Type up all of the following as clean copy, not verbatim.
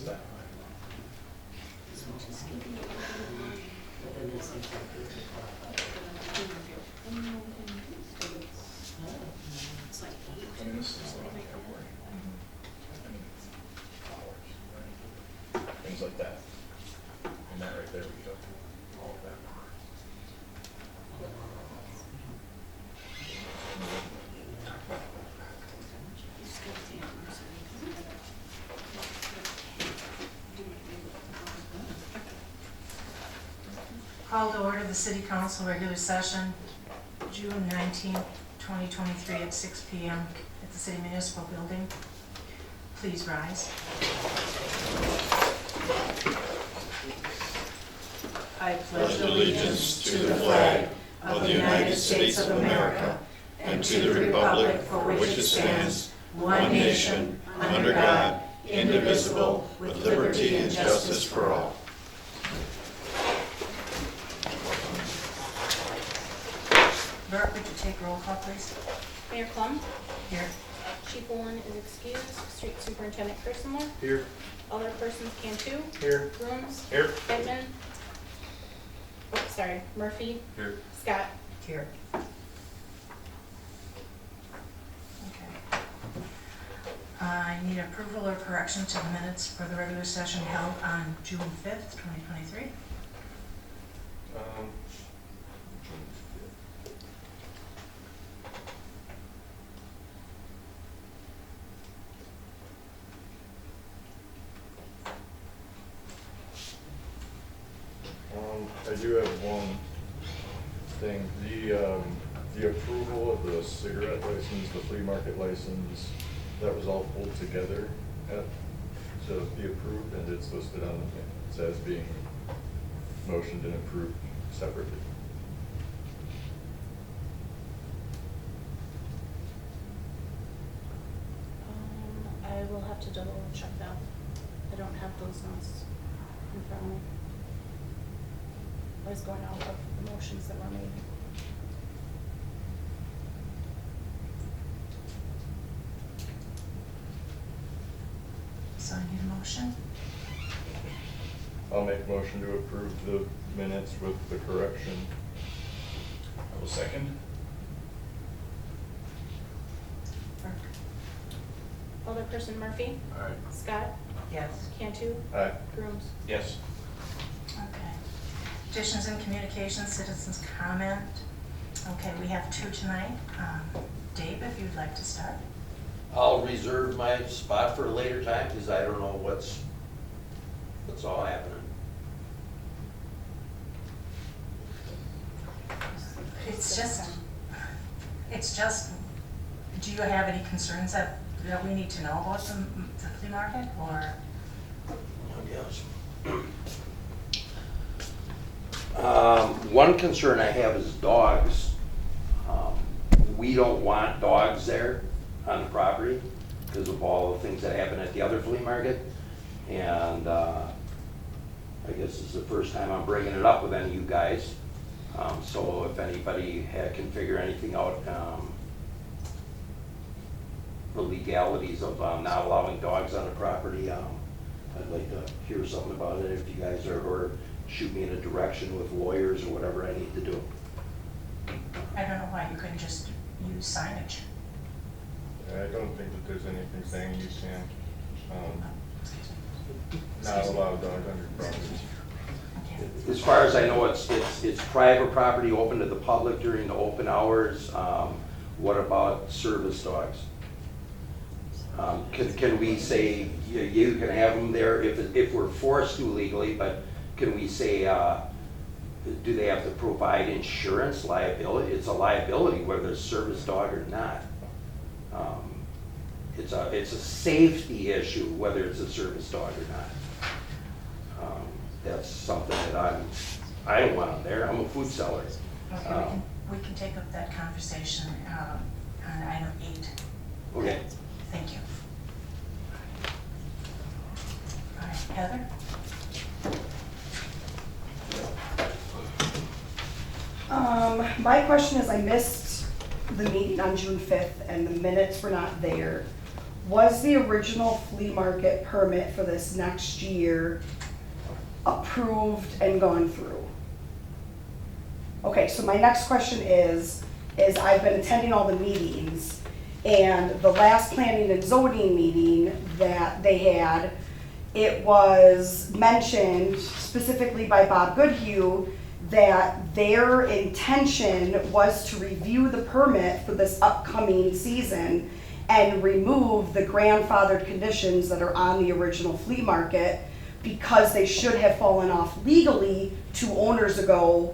is that? I mean, this is like February. Flowers, right? Things like that. And that right there, we go all of that. Call to order the City Council regular session, June 19, 2023 at 6 p.m. at the City Municipal Building. Please rise. I pledge allegiance to the flag of the United States of America and to the republic for which it stands, one nation, under God, indivisible, with liberty and justice for all. Bert, would you take roll call, please? Mayor Plum, Here. Chief Woolen is excused, Street Superintendent Kirstenmore, Here. other persons Cantu, Here. Grooms, Here. Edmund, Murphy, Here. Scott. Here. Okay. I need approval or correction to the minutes for the regular session held on June 5th, 2023. I do have one thing. The approval of the cigarette license, the flea market license, that was all pulled together to be approved, and it's listed on the minutes as being motioned and approved separately. I will have to double check that. I don't have those notes in front of me. I was going off of the motions that were made. So I need a motion. I'll make a motion to approve the minutes with the correction. I will second. Burke? Alderperson Murphy, All right. Scott, Yes. Cantu, Aye. Grooms. Yes. Okay. Additions and communications, citizens comment. Okay, we have two tonight. Dave, if you'd like to start. I'll reserve my spot for a later time because I don't know what's all happening. It's just, do you have any concerns that we need to know about the flea market, or? Yes. One concern I have is dogs. We don't want dogs there on the property because of all the things that happen at the other flea market. And I guess this is the first time I'm bringing it up with any of you guys. So if anybody can figure anything out, the legalities of not allowing dogs on the property, I'd like to hear something about it if you guys are, or shoot me in a direction with lawyers or whatever I need to do. I don't know why you couldn't just use signage. I don't think that there's anything saying you can't not allow dogs on your property. Okay. As far as I know, it's private property open to the public during the open hours. What about service dogs? Can we say you can have them there if we're forced to legally, but can we say, do they have to provide insurance liability? It's a liability whether it's a service dog or not. It's a safety issue whether it's a service dog or not. That's something that I don't want them there. I'm a food seller. Okay, we can take up that conversation on item 8. Okay. Thank you. All right, Heather? My question is, I missed the meeting on June 5th and the minutes were not there. was the original flea market permit for this next year approved and gone through? Okay, so my next question is I've been attending all the meetings, and the last planning and zoning meeting that they had, it was mentioned specifically by Bob Goodhue that their intention was to review the permit for this upcoming season and remove the grandfathered conditions that are on the original flea market because they should have fallen off legally 2 owners ago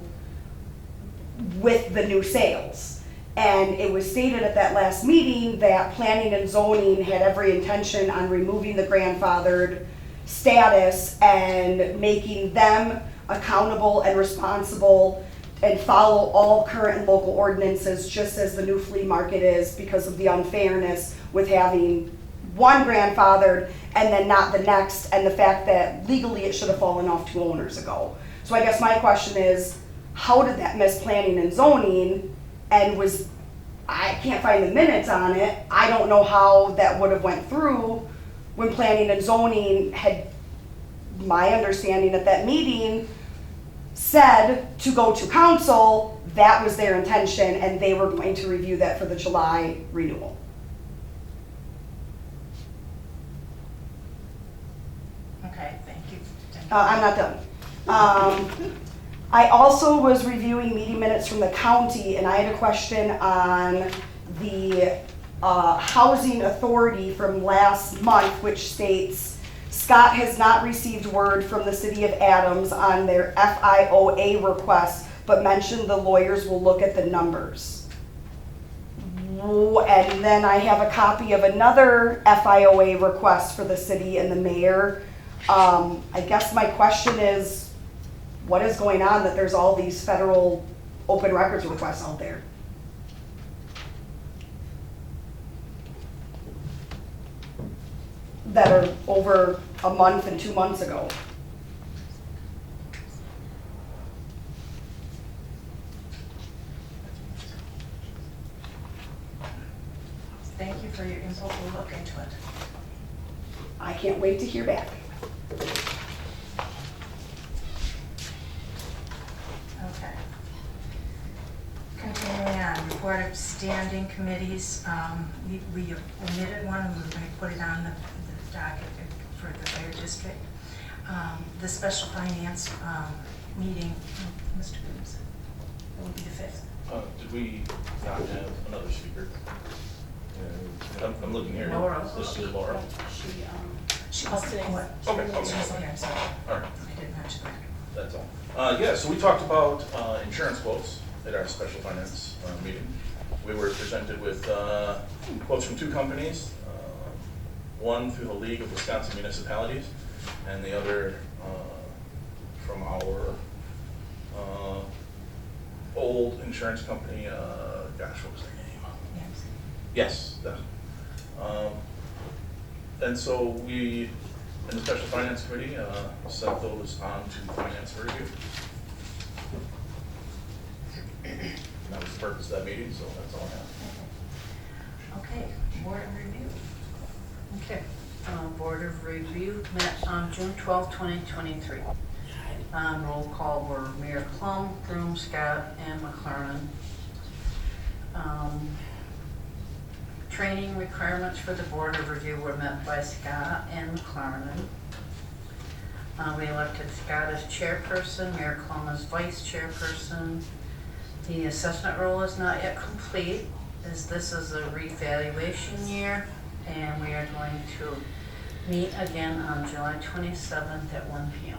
with the new sales. And it was stated at that last meeting that planning and zoning had every intention on removing the grandfathered status and making them accountable and responsible and follow all current and local ordinances, just as the new flea market is, because of the unfairness with having one grandfathered and then not the next, and the fact that legally it should have fallen off 2 owners ago. So I guess my question is, how did that miss planning and zoning, and I can't find the minutes on it. I don't know how that would have went through when planning and zoning had, my understanding at that meeting, said to go to council. That was their intention, and they were going to review that for the July renewal. Okay, thank you. I'm not done. I also was reviewing meeting minutes from the county, and I had a question on the housing authority from last month, which states, Scott has not received word from the City of Adams on their FIOA request, but mentioned the lawyers will look at the numbers. And then I have a copy of another FIOA request for the city and the mayor. I guess my question is, what is going on that there's all these federal open records requests out there? That are over a month and 2 months ago. Thank you for your input, we'll look into it. I can't wait to hear back. Okay. Continuing on, report of standing committees, we omitted one, and we were going to put it on the docket for the fire district. The special finance meeting, Mr. Coombs, it will be the 5th. Did we not have another speaker? I'm looking here. Laura. This is Laura. She Oh, was today. what? Okay, She was okay. here, I'm sorry. All right, I didn't mention that. that's all. Yeah, so we talked about insurance quotes at our special finance meeting. We were presented with quotes from 2 companies, one through the League of Wisconsin Municipalities, and the other from our old insurance company, gosh, what was their name? Yes. Yes, that. And so we, in the Special Finance Committee, sent those on to Finance for review. And that was the purpose of that meeting, so that's all I have. Okay, board of review. Okay, Board of Review met on June 12, 2023. Roll call were Mayor Plum, Broom, Scott, and McLaren. Training requirements for the Board of Review were met by Scott and McLaren. We elected Scott as chairperson, Mayor Plum as vice chairperson. The assessment role is not yet complete, as this is a revaluation year, and we are going to meet again on July 27th at 1 p.m.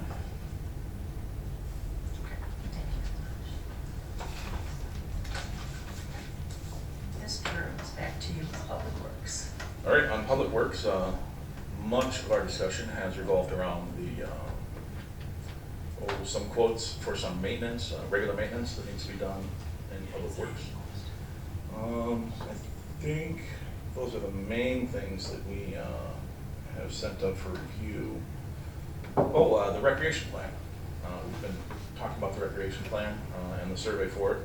Mr. Burns, back to you, Public Works. All right, on Public Works, much of our discussion has revolved around some quotes for some maintenance, regular maintenance that needs to be done in Public Works. I think those are the main things that we have sent up for review. Oh, the recreation plan. We've been talking about the recreation plan and the survey for it,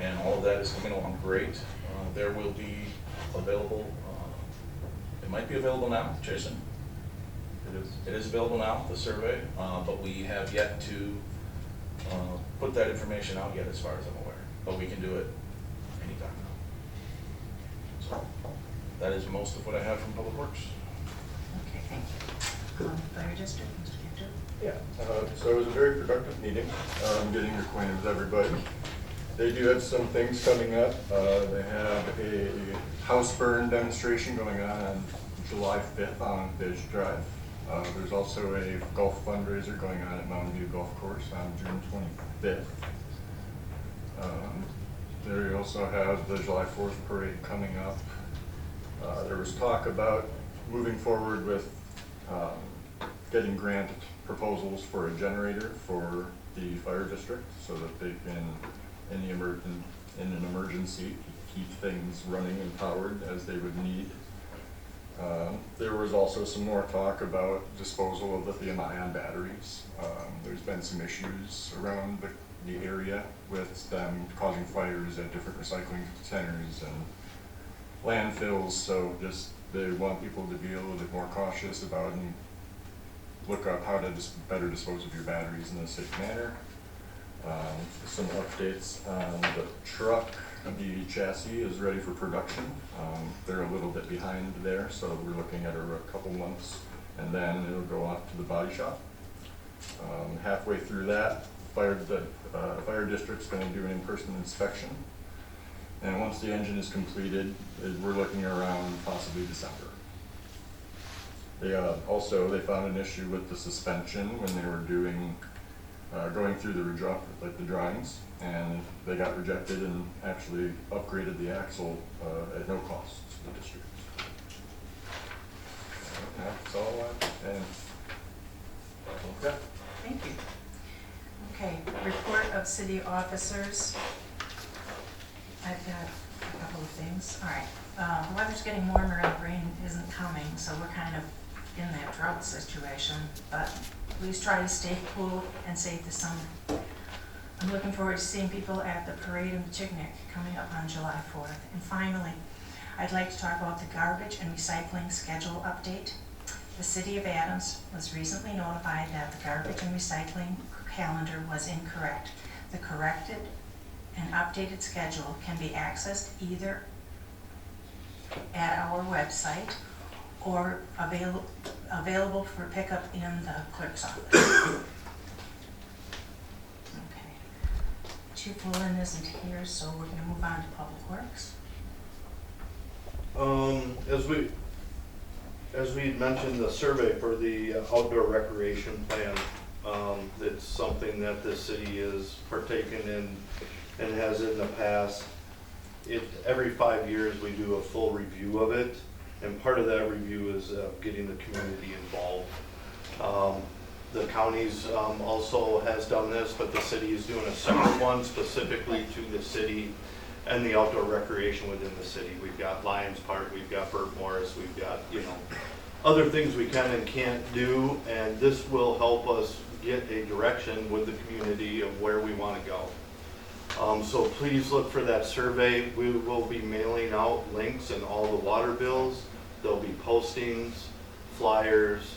and all of that is coming along great. There will be available It might be available now, Jason. It is. It is available now, the survey, but we have yet to put that information out yet as far as I'm aware. But we can do it anytime now. So that is most of what I have from Public Works. Okay, thank you. Fire district, Mr. Cantor? Yeah, so it was a very productive meeting, getting acquainted with everybody. They do have some things coming up. They have a house burn demonstration going on July 5th on Fish Drive. There's also a golf fundraiser going on at Mountain View Golf Course on June 25th. They also have the July 4th parade coming up. There was talk about moving forward with getting grant proposals for a generator for the fire district so that they can, in an emergency, keep things running and powered as they would need. There was also some more talk about disposal of lithium-ion batteries. There's been some issues around the area with them causing fires at different recycling centers and landfills, so just they want people to be a little bit more cautious about and look up how to better dispose of your batteries in a safe manner. Some updates on the truck. The chassis is ready for production. They're a little bit behind there, so we're looking at a couple months, and then it'll go off to the body shop. Halfway through that, the fire district's going to do an in-person inspection, and once the engine is completed, we're looking around possibly December. They found an issue with the suspension when they were going through the drawings, and they got rejected and actually upgraded the axle at no cost to the district. That's all and okay. Thank you. Okay, report of city officers. I've got a couple of things. All right, the weather's getting warmer and rain isn't coming, so we're kind of in that drought situation, but please try to stay cool and safe this summer. I'm looking forward to seeing people at the parade and the picnic coming up on July 4th. And finally, I'd like to talk about the garbage and recycling schedule update. The City of Adams was recently notified that the garbage and recycling calendar was incorrect. The corrected and updated schedule can be accessed either at our website or available for pickup in the clerk's office. Chief Woolen isn't here, so we're going to move on to Public Works. As we mentioned, the survey for the outdoor recreation plan, it's something that the city is partaking in and has in the past. Every 5 years we do a full review of it, and part of that review is getting the community involved. The counties also has done this, but the city is doing a separate one specifically to the city and the outdoor recreation within the city. We've got Lions Park, we've got Burt Morris, we've got, other things we can and can't do, and this will help us get a direction with the community of where we want to go. So please look for that survey. We will be mailing out links and all the water bills. There'll be postings, flyers.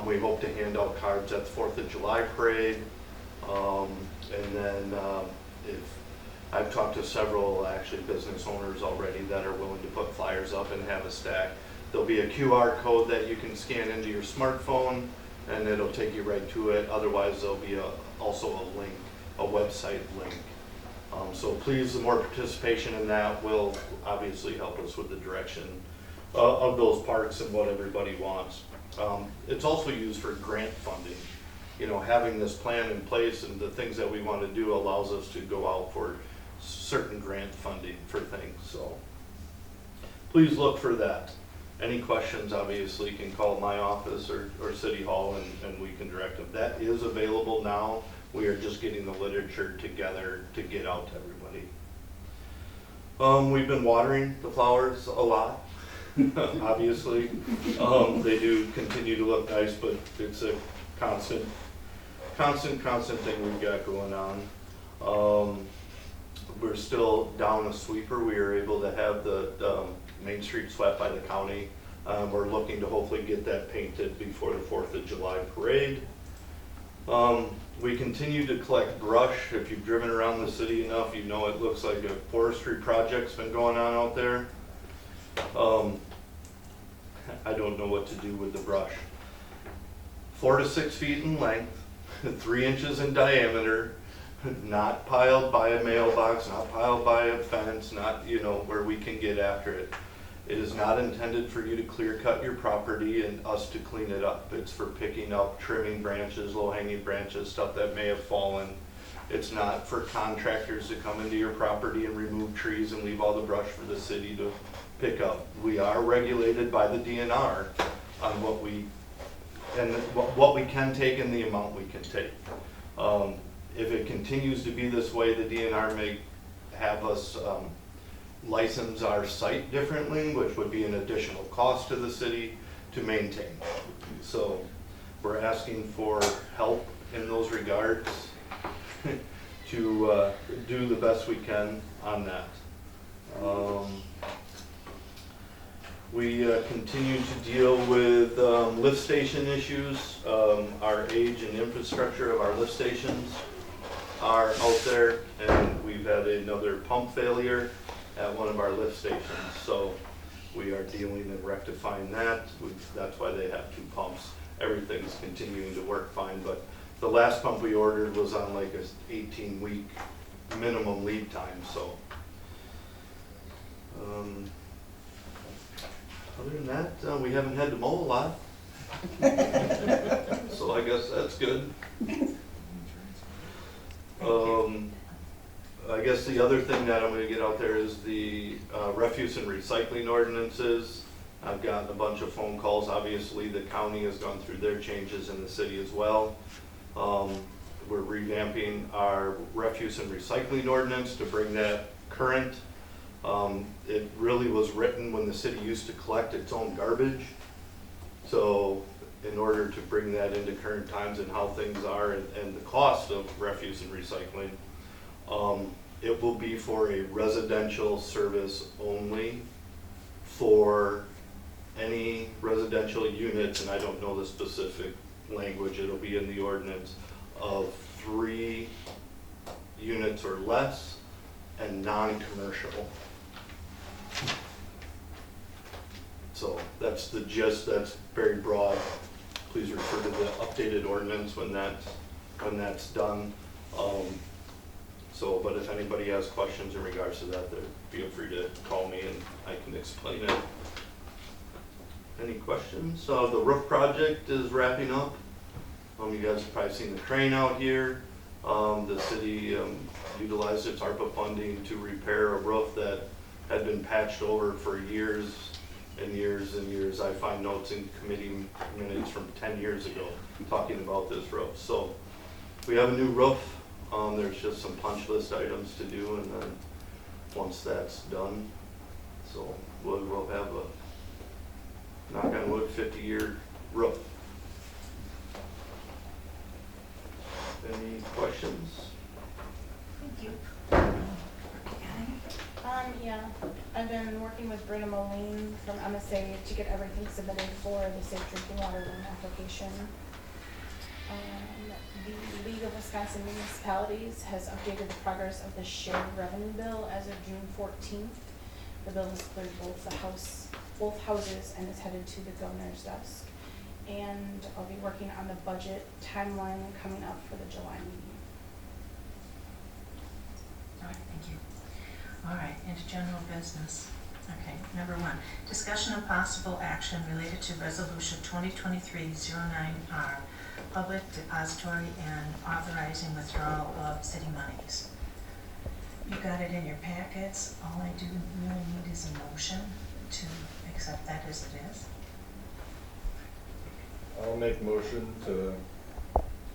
We hope to hand out cards at the 4th of July parade. And then I've talked to several actually business owners already that are willing to put flyers up and have a stack. There'll be a QR code that you can scan into your smartphone and it'll take you right to it. Otherwise there'll be also a link, a website link. So please, the more participation in that will obviously help us with the direction of those parks and what everybody wants. It's also used for grant funding. Having this plan in place and the things that we want to do allows us to go out for certain grant funding for things. So please look for that. Any questions, obviously, you can call my office or City Hall and we can direct them. That is available now. We are just getting the literature together to get out to everybody. We've been watering the flowers a lot. Obviously, they do continue to look nice, but it's a constant thing we've got going on. We're still down a sweeper. We were able to have the Main Street swept by the county We're looking to hopefully get that painted before the 4th of July parade. We continue to collect brush. If you've driven around the city enough, you know it looks like a forestry project's been going on out there. I don't know what to do with the brush. 4 to 6 feet in length, 3 inches in diameter, not piled by a mailbox, not piled by a fence, not, you know, where we can get after it. It is not intended for you to clear cut your property and us to clean it up. It's for picking up, trimming branches, low hanging branches, stuff that may have fallen. It's not for contractors to come into your property and remove trees and leave all the brush for the city to pick up. We are regulated by the DNR on what we can take and the amount we can take. If it continues to be this way, the DNR may have us license our site differently, which would be an additional cost to the city to maintain. So we're asking for help in those regards to do the best we can on that. We continue to deal with lift station issues. Our age and infrastructure of our lift stations are out there, and we've had another pump failure at one of our lift stations. So we are dealing and rectifying that. That's why they have 2 pumps. Everything's continuing to work fine, but the last pump we ordered was on like a 18-week minimum lead time. So other than that, we haven't had to mow a lot. So I guess that's good. I guess the other thing that I'm going to get out there is the refuse and recycling ordinances. I've gotten a bunch of phone calls. Obviously, the county has gone through their changes in the city as well. We're revamping our refuse and recycling ordinance to bring that current. It really was written when the city used to collect its own garbage. So in order to bring that into current times and how things are and the cost of refuse and recycling, it will be for a residential service only for any residential units, and I don't know the specific language, it'll be in the ordinance, of 3 units or less and non-commercial. So that's the gist. That's very broad. Please refer to the updated ordinance when that's done. But if anybody has questions in regards to that, feel free to call me and I can explain it. Any questions? The roof project is wrapping up. You guys have probably seen the crane out here. The city utilized its ARPA funding to repair a roof that had been patched over for years and years and years. I find notes in committee minutes from 10 years ago talking about this roof. So we have a new roof. There's just some punch list items to do, and then once that's done, so we'll have a, knock on wood, 50-year roof. Any questions? Thank you. Yeah, I've been working with Britta Moline from MSA to get everything submitted for the Safe Drinking Water Loan application. The League of Wisconsin Municipalities has updated the progress of the shared revenue bill as of June 14th. The bill has cleared both houses and is headed to the governor's desk. And I'll be working on the budget timeline coming up for the July meeting. All right, thank you. All right, into general business. Okay, number 1, discussion of possible action related to resolution 2023-09R, public depository and authorizing withdrawal of city monies. You got it in your packets. All I do really need is a motion to accept that as it is. I'll make motion to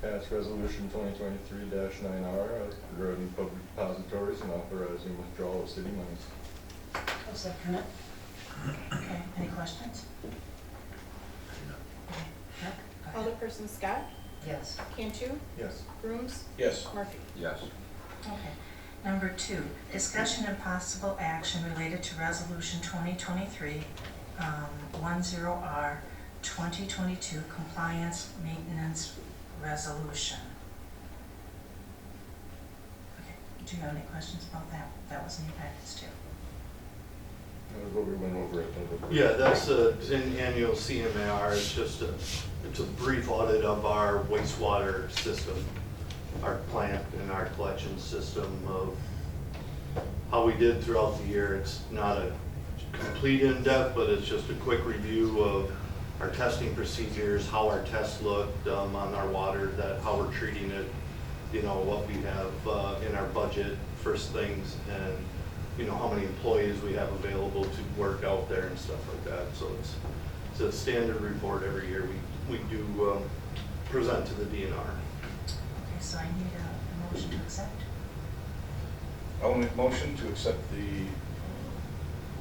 pass resolution 2023-9R regarding public depositories and authorizing withdrawal of city monies. I'll second it. Okay, any questions? Okay, Rick, go ahead. Alderperson Scott, Yes. Cantu, Yes. Grooms, Yes. Murphy. Yes. Okay. Number 2, discussion and possible action related to resolution 2023 10R 2022 Compliance Maintenance Resolution. Okay, do you have any questions about that? That was in your packets too. That was what we went over at the. Yeah, that's an annual CMAR. It's just it's a brief audit of our wastewater system, our plant and our collection system of how we did throughout the year. It's not a complete in-depth, but it's just a quick review of our testing procedures, how our tests looked on our water, that how we're treating it, you know, what we have in our budget for things, and you know, how many employees we have available to work out there and stuff like that. So it's a standard report every year we do present to the DNR. Okay, so I need a motion to accept. I will make a motion to accept the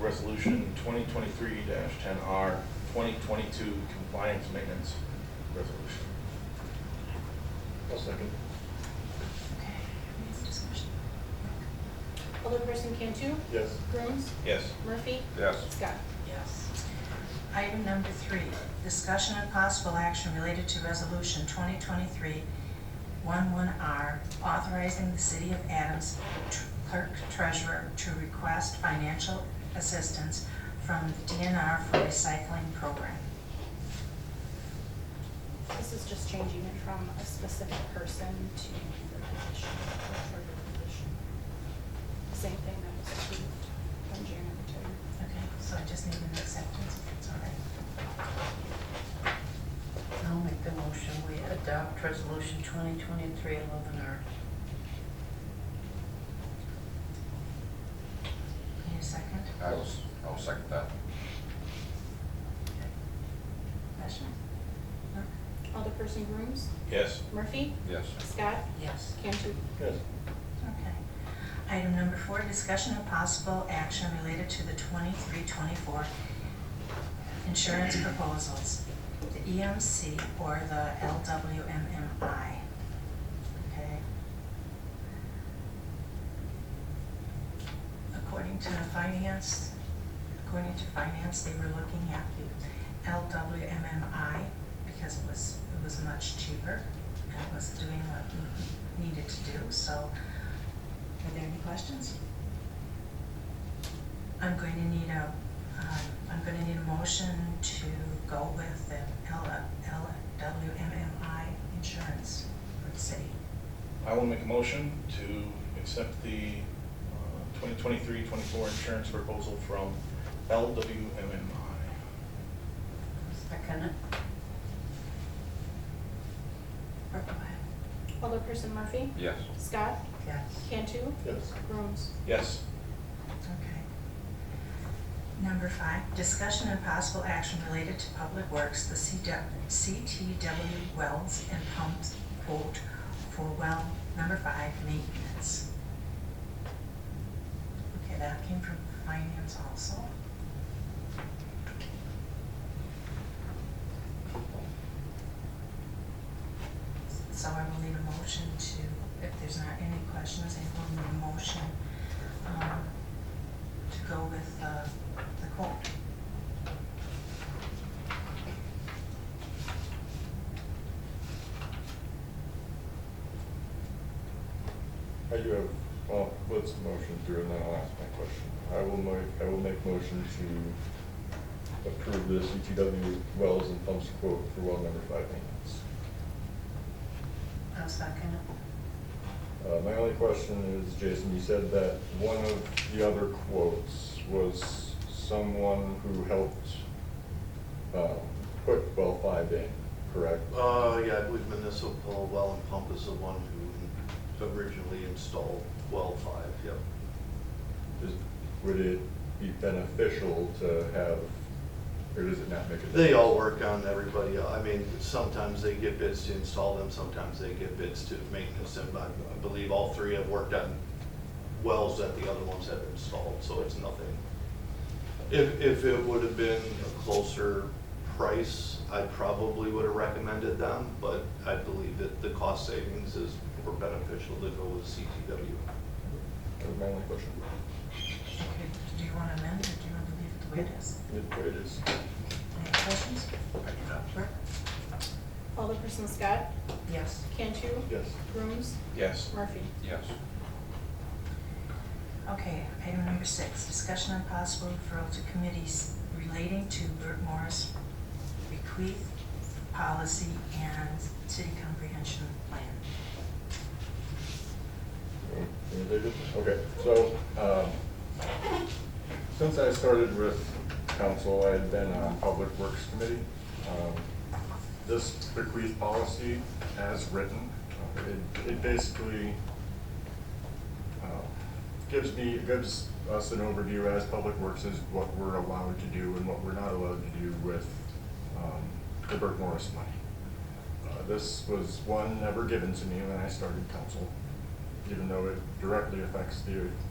resolution 2023-10R 2022 compliance maintenance resolution. I'll second. Okay, any discussion? Alderperson Cantu? Yes. Grooms? Yes. Murphy? Yes. Scott? Yes. Item number 3, discussion and possible action related to resolution 2023-11R, authorizing the City of Adams clerk treasurer to request financial assistance from the DNR for recycling program. This is just changing it from a specific person to the position, the treasurer position. Same thing that was approved from January to. Okay, so I just need an acceptance, if it's all right. I'll make the motion, we adopt resolution 2023-11R. Need a second? I'll second that. Question? No? Alderperson Grooms? Yes. Murphy? Yes. Scott? Yes. Cantu? Yes. Okay. Item number 4, discussion of possible action related to the 23-24 insurance proposals, the EMC or the LWMMI. Okay. According to finance, they were looking at the LWMMI because it was much cheaper and it was doing what we needed to do. So, are there any questions? I'm going to need a motion to go with the LWMMI insurance for the city. I will make a motion to accept the 2023-24 insurance proposal from LWMMI. Second it. Or go ahead. Alderperson Murphy? Yes. Scott? Yes. Cantu? Yes. Grooms? Yes. Okay. Number 5, discussion and possible action related to Public Works, the CTW wells and pumps quote for well number 5 maintenance. Okay, that came from finance also. So I will need a motion to, if there's not any questions, I will need a motion to go with the quote. I do have, well, let's motion through and then I'll ask my question. I will make motion to approve the CTW wells and pumps quote for well number 5 maintenance. I'll second it. My only question is, Jason, you said that one of the other quotes was someone who helped put well 5 in, correct? Yeah, I believe Municipal Well and Pump is the one who originally installed well 5, yep. Would it be beneficial to have, or does it not make a difference? They all work on everybody else. I mean, sometimes they get bids to install them, sometimes they get bids to maintenance them. I believe all 3 have worked on wells that the other ones have installed, so it's nothing. If it would have been a closer price, I probably would have recommended them, but I believe that the cost savings is more beneficial to go with CTW. That was my only question. Okay, do you want to amend or do you want to leave it the way it is. It is. Any questions? Brooke? Alderperson Scott, Yes. Cantu, Yes. Grooms, Yes. Murphy. Yes. Okay, item number 6, discussion on possible referral to committees relating to Burt Morris bequeath policy and city comprehension plan. Can you take it? Okay, so, since I started with council, I had been on Public Works Committee. This bequeath policy, as written, it basically gives us an overview as Public Works is what we're allowed to do and what we're not allowed to do with the Burt Morris money. This was one never given to me when I started council, even though it directly affects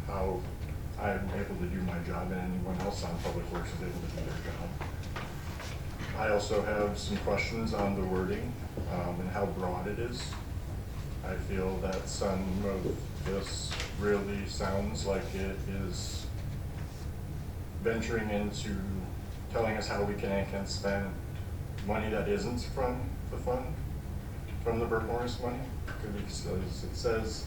how I'm able to do my job and anyone else on Public Works is able to do their job. I also have some questions on the wording and how broad it is. I feel that some of this really sounds like it is venturing into telling us how we can and can't spend money that isn't from the fund, from the Burt Morris money. It says,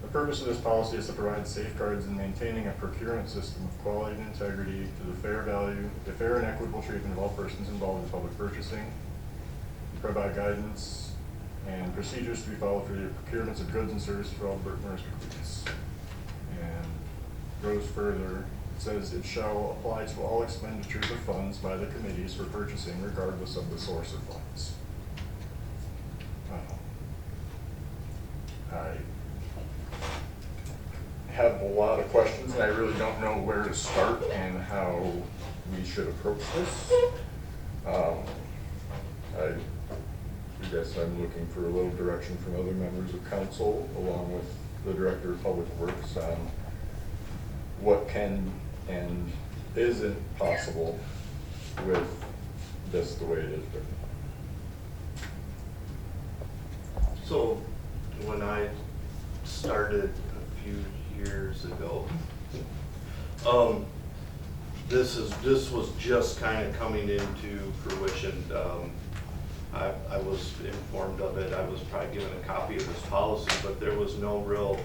the purpose of this policy is to provide safeguards in maintaining a procurement system of quality and integrity to the fair and equitable treatment of all persons involved in public purchasing, provide guidance and procedures to be followed for the procurements of goods and services for all Burt Morris bequeaths. And goes further, it says it shall apply to all expenditures of funds by the committees for purchasing regardless of the source of funds. I have a lot of questions and I really don't know where to start and how we should approach this. I guess I'm looking for a little direction from other members of council along with the Director of Public Works on what can and isn't possible with this the way it is written. So when I started a few years ago, this was just kind of coming into fruition. I was informed of it. I was probably given a copy of this policy, but there was no real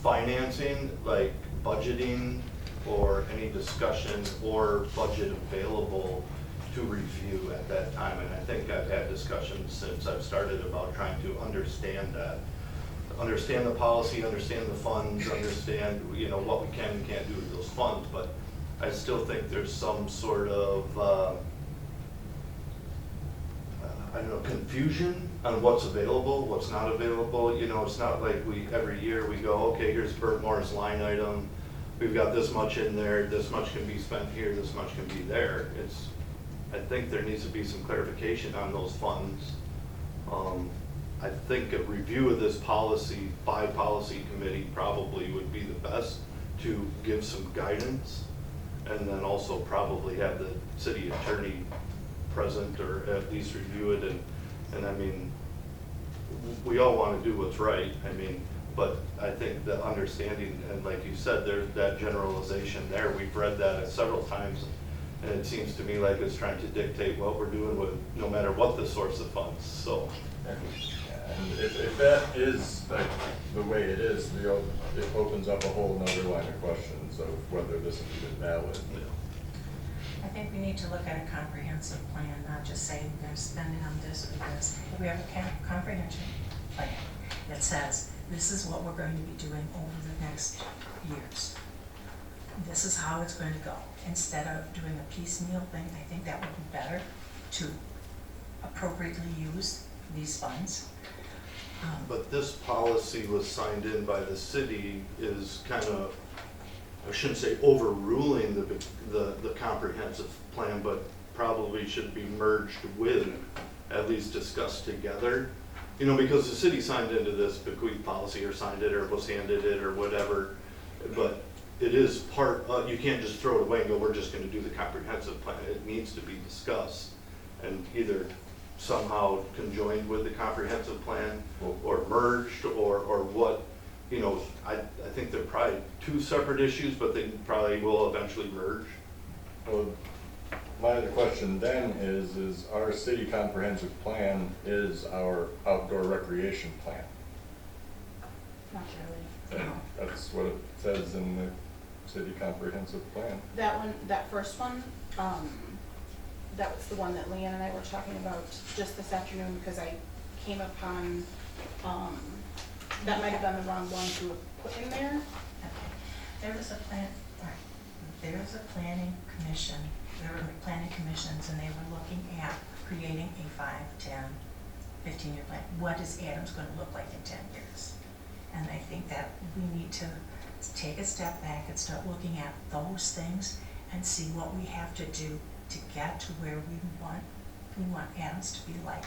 financing, like budgeting or any discussion or budget available to review at that time. And I think I've had discussions since I've started about trying to understand that. Understand the policy, understand the funds, understand, what we can and can't do with those funds, but I still think there's some sort of, confusion on what's available, what's not available. It's not like every year we go, okay, here's Burt Morris line item, we've got this much in there, this much can be spent here, this much can be there. I think there needs to be some clarification on those funds. I think a review of this policy by policy committee probably would be the best to give some guidance, and then also probably have the city attorney present or at least review it. And I mean, we all want to do what's right. But I think the understanding, and like you said, there's that generalization there. We've read that several times, and it seems to me like it's trying to dictate what we're doing with no matter what the source of funds. So. And if that is like the way it is, it opens up a whole nother line of questions of whether this is even valid. I think we need to look at a comprehensive plan, not just say we're going to spend it on this or this. If we have a comprehension plan that says this is what we're going to be doing over the next years. This is how it's going to go. Instead of doing a piecemeal thing, I think that would be better to appropriately use these funds. But this policy was signed in by the city is kind of, I shouldn't say overruling the comprehensive plan, but probably should be merged with, at least discussed together. Because the city signed into this bequeath policy or signed it or was handed it or whatever, but it is part of, you can't just throw it away and go, we're just gonna do the comprehensive plan. It needs to be discussed and either somehow conjoined with the comprehensive plan or merged or what, you know, I think they're probably two separate issues, but they probably will eventually merge. Well, my other question then is our city comprehensive plan is our outdoor recreation plan. Not really. And that's what it says in the city comprehensive plan. That one, that first one, that was the one that Leanne and I were talking about just this afternoon, because I came upon, that might have been the wrong one to put in there. Okay. There was a plan, right, there was a planning commission, there were planning commissions, and they were looking at creating a 5, 10, 15-year plan. What is Adams gonna look like in 10 years? And I think that we need to take a step back and start looking at those things and see what we have to do to get to where we want Adams to be like.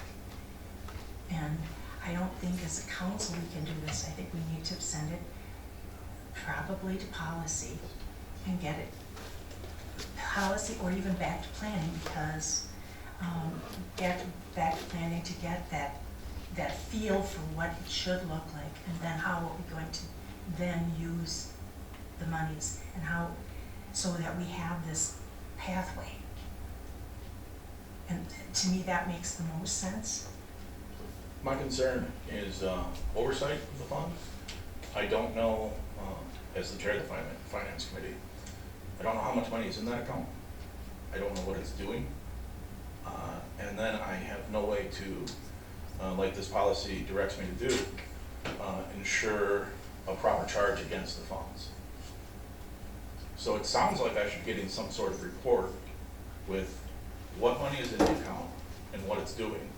And I don't think as a council we can do this. I think we need to send it probably to policy and get it policy, or even back to planning, because get back to planning to get that feel for what it should look like, and then how are we going to then use the monies, and how, so that we have this pathway. And to me, that makes the most sense. My concern is oversight of the fund. I don't know, as the chair of the finance committee, I don't know how much money is in that account. I don't know what it's doing. And then I have no way to, like this policy directs me to do, ensure a proper charge against the funds. So it sounds like I should get in some sort of report with what money is in the account and what it's doing.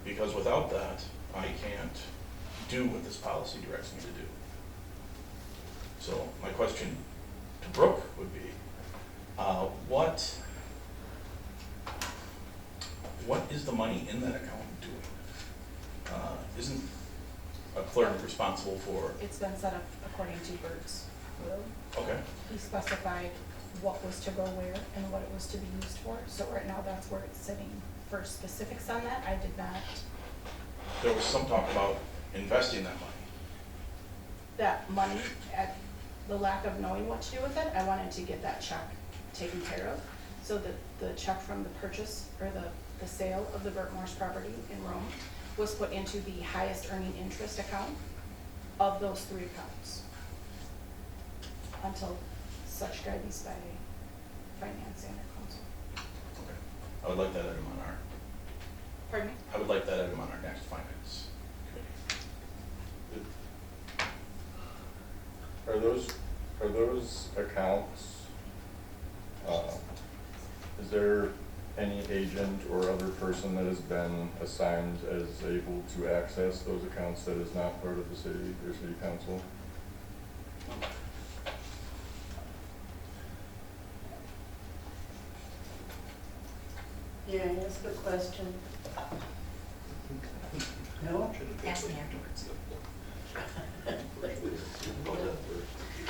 Because without that, I can't do what this policy directs me to do. So my question to Brooke would be, what is the money in that account doing? Isn't a clerk responsible for? It's been set up according to Bert's will. Okay, He specified what was to go where and what it was to be used for. So right now, that's where it's sitting. For specifics on that, I did not. there was some talk about investing that money. That money, at the lack of knowing what to do with it, I wanted to get that check taken care of. So that the check from the purchase, or the sale of the Burt Morse property in Rome was put into the highest earning interest account of those 3 accounts, until such guidance by finance and our council. Okay, I would like that item on our, Pardon me? I would like that item on our next finance committee. Are those accounts, is there any agent or other person that has been assigned as able to access those accounts that is not part of the city or city council? Yeah, that's a good question. No? Ask me afterwards.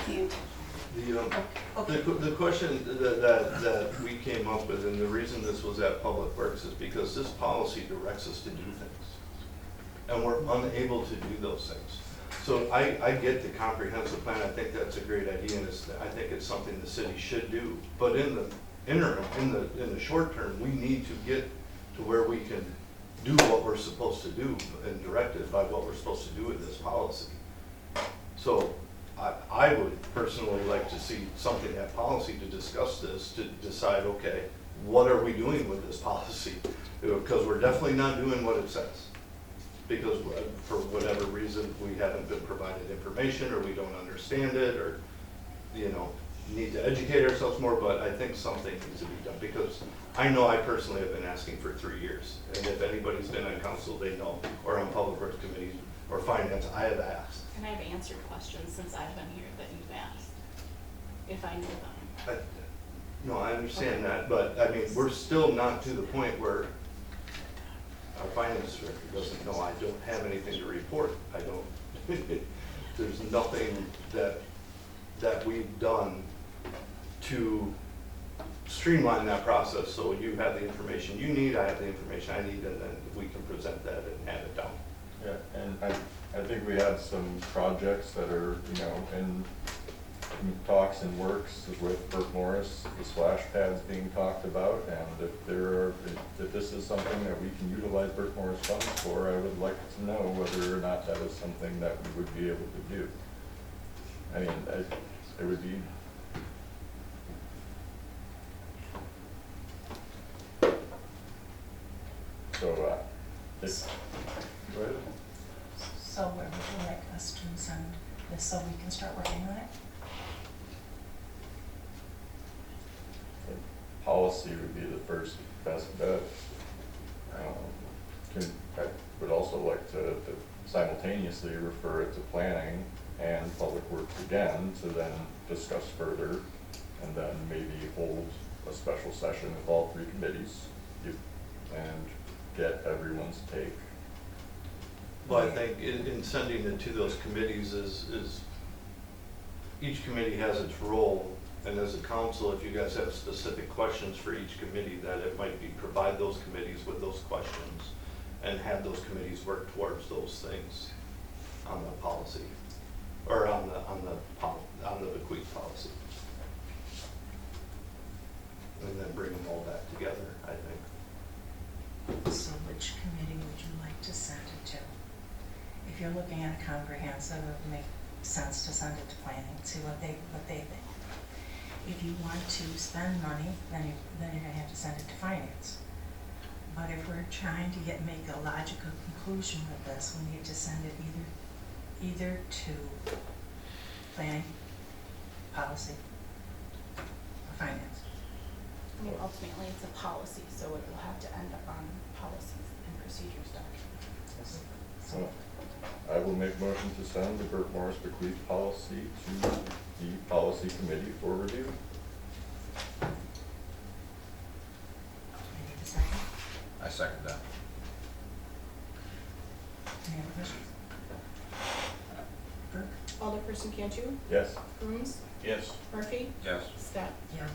Can't. The question that we came up with, and the reason this was at Public Works, is because this policy directs us to do things. And we're unable to do those things. So I get the comprehensive plan, I think that's a great idea, and I think it's something the city should do. But in the interim, in the short term, we need to get to where we can do what we're supposed to do and directed by what we're supposed to do with this policy. So I would personally like to see something at policy to discuss this, to decide, okay, what are we doing with this policy? Because we're definitely not doing what it says. Because for whatever reason, we haven't been provided information, or we don't understand it, or, you know, need to educate ourselves more, but I think something needs to be done. Because I know I personally have been asking for 3 years. And if anybody's been on council, they know, or on public works committees, or finance, I have asked. And I've answered questions since I've been here that you've asked, if I know them. No, I understand that, but I mean, we're still not to the point where our finance director doesn't know. I don't have anything to report. I don't, there's nothing that we've done to streamline that process, so you have the information you need, I have the information I need, and then we can present that and have it done. Yeah, and I think we have some projects that are, you know, in talks and works with Burke Morris, the splash pads being talked about, and if this is something that we can utilize Burke Morris funds for, I would like to know whether or not that is something that we would be able to do. I mean, it would be. So, go ahead. So where would you like us to send this so we can start working on it? Policy would be the first best bet. I would also like to simultaneously refer it to planning and public works again to then discuss further, and then maybe hold a special session with all three committees and get everyone's take. Well, I think in sending it to those committees is each committee has its role, and as a council, if you guys have specific questions for each committee, that it might be provide those committees with those questions and have those committees work towards those things on the policy, or on the bequeath policy. And then bring them all back together, I think. So which committee would you like to send it to? If you're looking at a comprehensive, it would make sense to send it to planning, see what they think. If you want to spend money, then you're gonna have to send it to finance. But if we're trying to make a logical conclusion with this, we need to send it either to planning, policy, or finance. I mean, ultimately, it's a policy, so it will have to end up on policies and procedures documents. So I will make motion to send the Burke Morris bequeath policy to the policy committee for review. I need a second. I second that. Any other questions? Burke? Alderperson Cantu, Yes. Grooms, Yes. Murphy, Yes. Scott. Yes.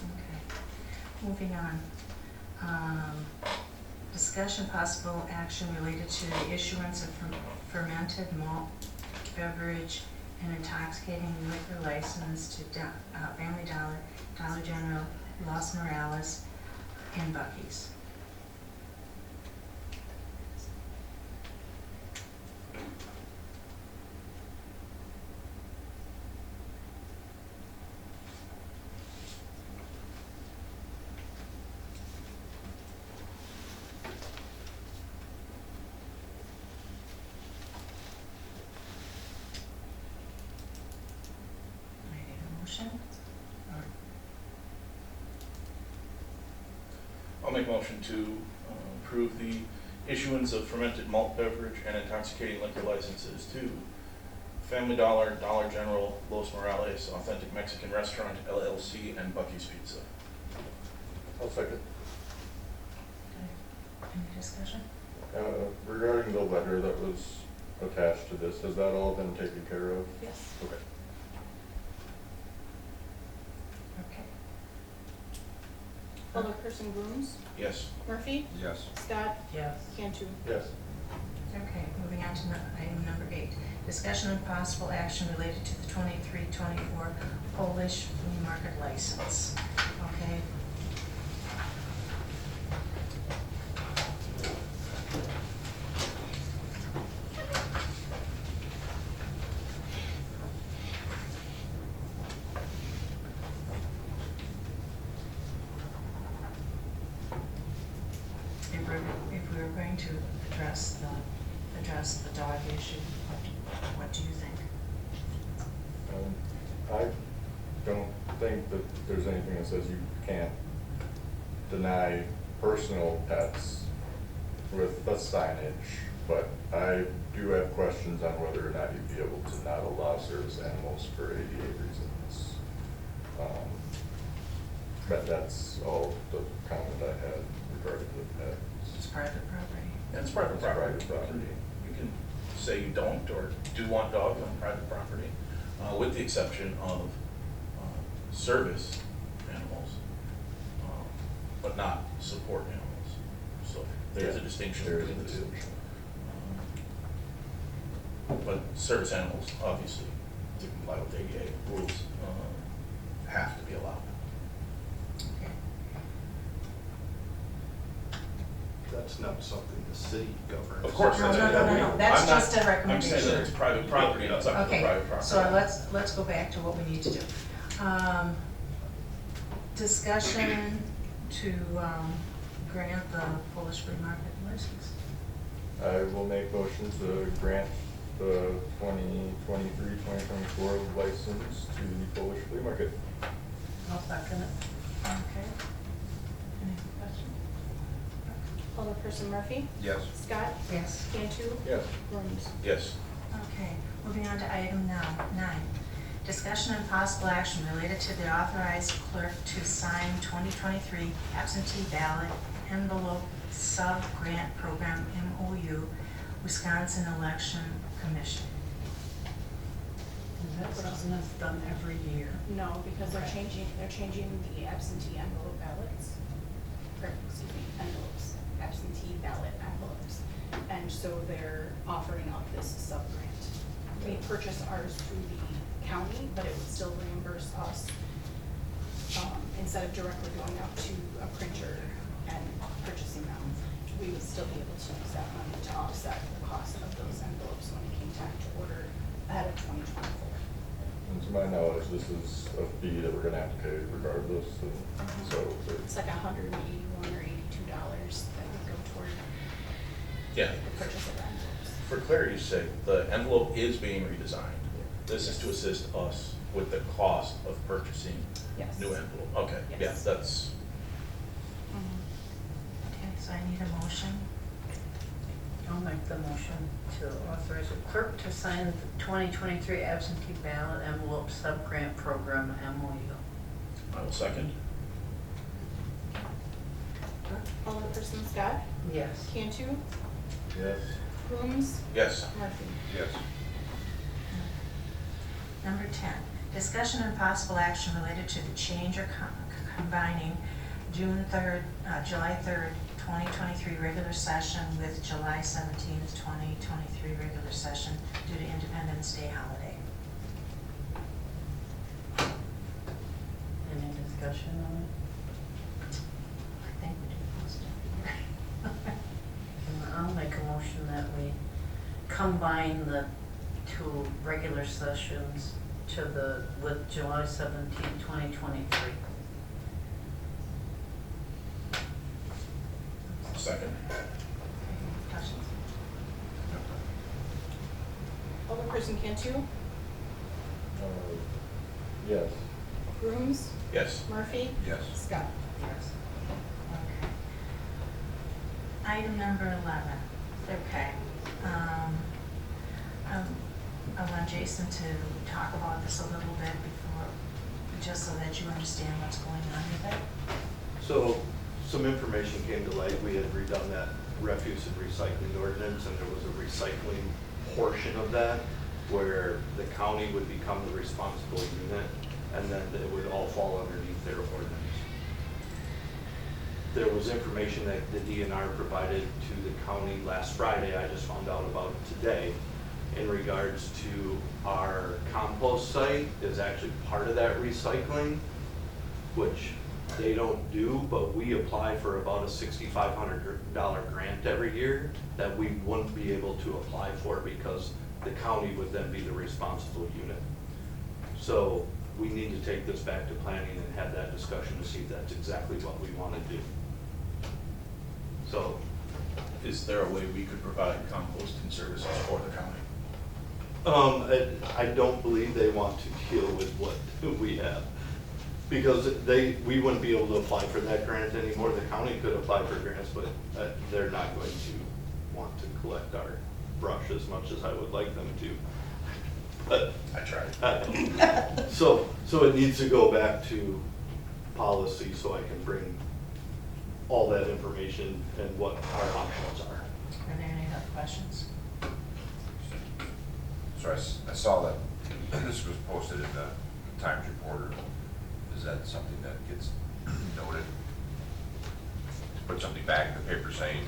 Okay. Moving on. Discussion possible action related to the issuance of fermented malt beverage and intoxicating liquor license to Family Dollar, Dollar General, Los Morales, and Buc-ee's. I need a motion, or I'll make a motion to approve the issuance of fermented malt beverage and intoxicating liquor licenses to Family Dollar, Dollar General, Los Morales, Authentic Mexican Restaurant, LLC, and Buc-ee's Pizza. I'll second. any discussion? Regarding the letter that was attached to this, has that all been taken care of? Yes. Okay. Okay. Alderperson Grooms, Yes. Murphy, Yes. Scott, Yes. Cantu. Yes. Okay, moving on to item number 8. Discussion and possible action related to the 23-24 Polish flea market license. Okay. If we were going to address the dog issue, what do you think? I don't think that there's anything that says you can't deny personal pets with the signage, but I do have questions on whether or not you'd be able to not allow service animals for ADA reasons. But that's all the comment I had regarding the pets. It's private property. It's private It's property. private property. You can say you don't or do want dogs on private property, with the exception of service animals, but not support animals. So there's a distinction There is a between the two. distinction. But service animals, obviously, to comply with ADA rules, have to be allowed. Okay. That's not something the city governs. Of course, No, that's. no, that's I'm not- just a I'm recommendation. saying that it's private property, and it's up to the Okay, private property. so let's go back to what we need to do. Discussion to grant the Polish flea market license. I will make motion to grant the 2023-2024 license to the Polish flea market. I'll second it. Okay. Any questions? Alderperson Murphy? Yes. Scott? Yes. Cantu? Yes. Rooms? Yes. Okay, moving on to item now, 9. Discussion and possible action related to the authorized clerk to sign 2023 absentee ballot envelope sub-grant program MOU, Wisconsin Election Commission. Is that something that's done every year? No, because they're Okay. changing the absentee envelope ballots, or, excuse me, envelopes, absentee ballot envelopes. And so they're offering up this sub-grant. We purchase ours through the county, but it would still reimburse us, instead of directly going out to a printer and purchasing them. We would still be able to use that money to offset the cost of those envelopes when it came time to order ahead of 2024. And to my knowledge, this is a fee that we're gonna have to pay regardless, and so It's like $181 or $82 that would go toward Yeah. the purchase of envelopes. For clarity's sake, the envelope is being redesigned. This is to assist us with the cost of purchasing Yes. new envelope. Okay, yeah, Yes. that's, Okay, so I need a motion. I'll make the motion to authorize the clerk to sign the 2023 absentee ballot envelope sub-grant program MOU. I will second. Alderperson Scott? Yes. Cantu? yes. Rooms? Yes. Murphy? Yes. Number 10, discussion and possible action related to the change or combining July 3rd, 2023 regular session with July 17th, 2023 regular session due to Independence Day holiday. Any discussion on it? I think we did most of it. And I'll make a motion that we combine the two regular sessions with July 17, 2023. Second. Questions? Alderperson Cantu? Yes. Rooms? Yes. Murphy? Yes. Scott? Yes. Okay. Item number 11, okay. I want Jason to talk about this a little bit before, just so that you understand what's going on with it. So, some information came to light. We had redone that refuse and recycling ordinance, and there was a recycling portion of that where the county would become the responsible unit, and then it would all fall underneath their ordinance. There was information that the DNR provided to the county last Friday, I just found out about it today, in regards to our compost site is actually part of that recycling, which they don't do, but we apply for about a $6,500 grant every year that we wouldn't be able to apply for because the county would then be the responsible unit. So we need to take this back to planning and have that discussion to see if that's exactly what we want to do. So, Is there a way we could provide composting services for the county? I don't believe they want to deal with what we have. Because we wouldn't be able to apply for that grant anymore. The county could apply for grants, but they're not going to want to collect our brush as much as I would like them to. But I tried. so it needs to go back to policy so I can bring all that information and what our options are. Are there any other questions? So I saw that this was posted in the Times Reporter. Is that something that gets noted? Put something back in the paper saying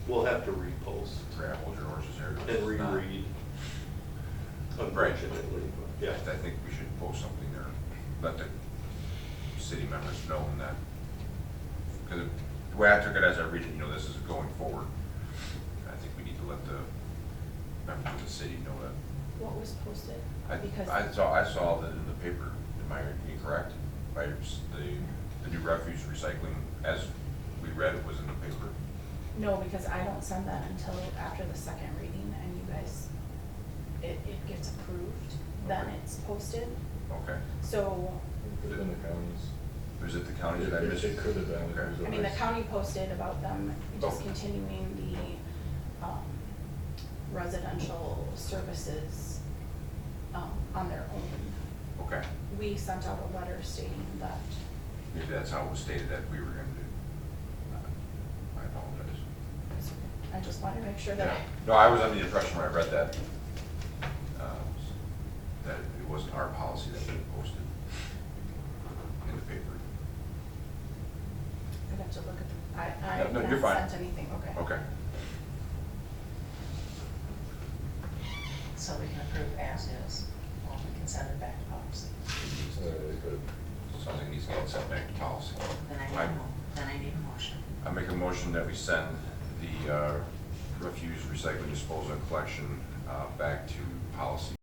We'll have to repost Grab, hold your horses here. and It's not- reread. Right. Unfortunately, yeah. I think we should post something there, let the city members know that, because the way I took it as I read it, you know, this is going forward. I think we need to let the members of the city know that. What was posted? Because I saw that in the paper, am I incorrect? The new refuse recycling, as we read it, was in the paper. No, because I don't send that until after the second reading and you guys, it gets approved, then Okay. it's posted. Okay. So, Within the counties. Was it the county that I missed? It could have been. if it Okay. was a I mean, the race. county posted about them Oh. discontinuing the residential services on their own. Okay. We sent out a letter stating that, Maybe that's how it was stated that we were going to do. I apologize. I just wanted to make sure Yeah. that, No, I was under the impression when I read that, that it wasn't our policy that we posted in the paper. I'd have to look at the, I No, have you're not fine. sent anything, okay. Okay. So we can approve as is, or we can send it back to policy. It could. Sounds like it needs to get sent back to policy. Then I need a motion. I make a motion that we send the refuse, recycling, disposal, and collection back to policy